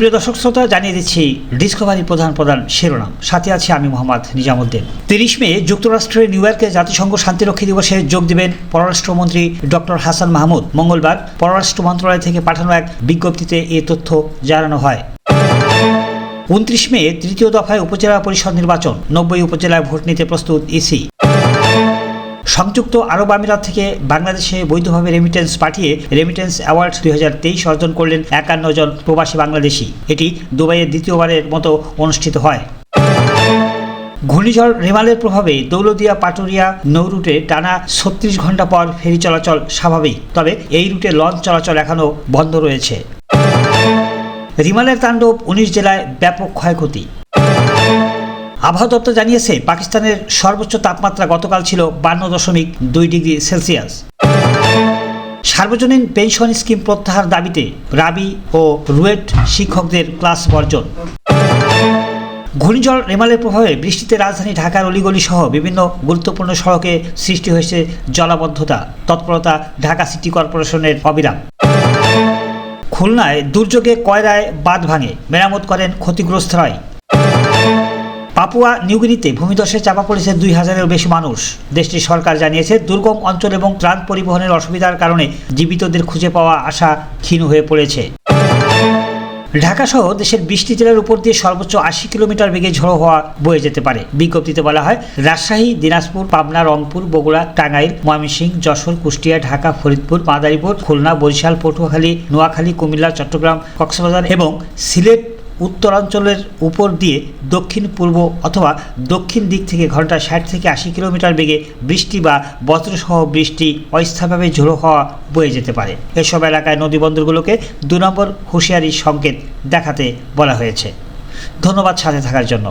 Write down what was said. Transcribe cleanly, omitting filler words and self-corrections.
সুপ্রিয় দর্শক শ্রোতা, জানিয়ে দিচ্ছি ডিসকভারি প্রধান শিরোনাম, সাথে আছে আমি মোহাম্মদ নিজামুদ্দিন। 30 মে যুক্তরাষ্ট্রের নিউ ইয়র্কে জাতিসংঘ শান্তিরক্ষী দিবসে যোগ দেবেন পররাষ্ট্রমন্ত্রী ডক্টর হাসান মাহমুদ। মঙ্গলবার পররাষ্ট্র মন্ত্রণালয় থেকে পাঠানো এক বিজ্ঞপ্তিতে এ তথ্য জানানো হয়। 29 মে তৃতীয় দফায় উপজেলা পরিষদ নির্বাচন, 90 উপজেলায় ভোট নিতে প্রস্তুত ইসি। সংযুক্ত আরব আমিরাত থেকে বাংলাদেশে বৈধভাবে রেমিটেন্স পাঠিয়ে রেমিটেন্স অ্যাওয়ার্ড 2023 অর্জন করলেন 51 জন প্রবাসী বাংলাদেশি। এটি দুবাইয়ে দ্বিতীয়বারের মতো অনুষ্ঠিত হয়। ঘূর্ণিঝড় রেমালের প্রভাবে দৌলতদিয়া পাটুরিয়া নৌ রুটে টানা 36 ঘন্টা পর ফেরি চলাচল স্বাভাবিক, তবে এই রুটে লঞ্চ চলাচল এখনও বন্ধ রয়েছে। রিমালের তাণ্ডব, 19 জেলায় ব্যাপক ক্ষয়ক্ষতি। আবহাওয়া দপ্তর জানিয়েছে পাকিস্তানের সর্বোচ্চ তাপমাত্রা গতকাল ছিল 52.2 ডিগ্রি সেলসিয়াস। সার্বজনীন পেনশন স্কিম প্রত্যাহার দাবিতে রাবি ও রুয়েট শিক্ষকদের ক্লাস বর্জন। ঘূর্ণিঝড় রেমালের প্রভাবে বৃষ্টিতে রাজধানী ঢাকার অলিগলি সহ বিভিন্ন গুরুত্বপূর্ণ সড়কে সৃষ্টি হয়েছে জলাবদ্ধতা। তৎপরতা ঢাকা সিটি কর্পোরেশনের অবিরাম। খুলনায় দুর্যোগে কয়রায় বাঁধ ভাঙে, মেরামত করেন ক্ষতিগ্রস্তরাই। পাপুয়া নিউগিনিতে ভূমিধসে চাপা পড়েছে 2000-এরও বেশি মানুষ। দেশটির সরকার জানিয়েছে দুর্গম অঞ্চল এবং ত্রাণ পরিবহনের অসুবিধার কারণে জীবিতদের খুঁজে পাওয়া আশা ক্ষীণ হয়ে পড়েছে। ঢাকাসহ দেশের 20টি জেলার উপর দিয়ে সর্বোচ্চ 80 কিলোমিটার বেগে ঝোড়ো হওয়া বয়ে যেতে পারে। বিজ্ঞপ্তিতে বলা হয়, রাজশাহী, দিনাজপুর, পাবনা, রংপুর, বগুড়া, টাঙ্গাইল, ময়মনসিংহ, যশোর, কুষ্টিয়া, ঢাকা, ফরিদপুর, মাদারীপুর, খুলনা, বরিশাল, পটুয়াখালী, নোয়াখালী, কুমিল্লা, চট্টগ্রাম, কক্সবাজার এবং সিলেট উত্তরাঞ্চলের উপর দিয়ে দক্ষিণ পূর্ব অথবা দক্ষিণ দিক থেকে ঘন্টায় 60 থেকে 80 কিলোমিটার বেগে বৃষ্টি বা বজ্রসহ বৃষ্টি অস্থায়ীভাবে ঝোড়ো হওয়া বয়ে যেতে পারে। এসব এলাকায় নদীবন্দরগুলোকে 2 নম্বর হুঁশিয়ারি সংকেত দেখাতে বলা হয়েছে। ধন্যবাদ সাথে থাকার জন্য।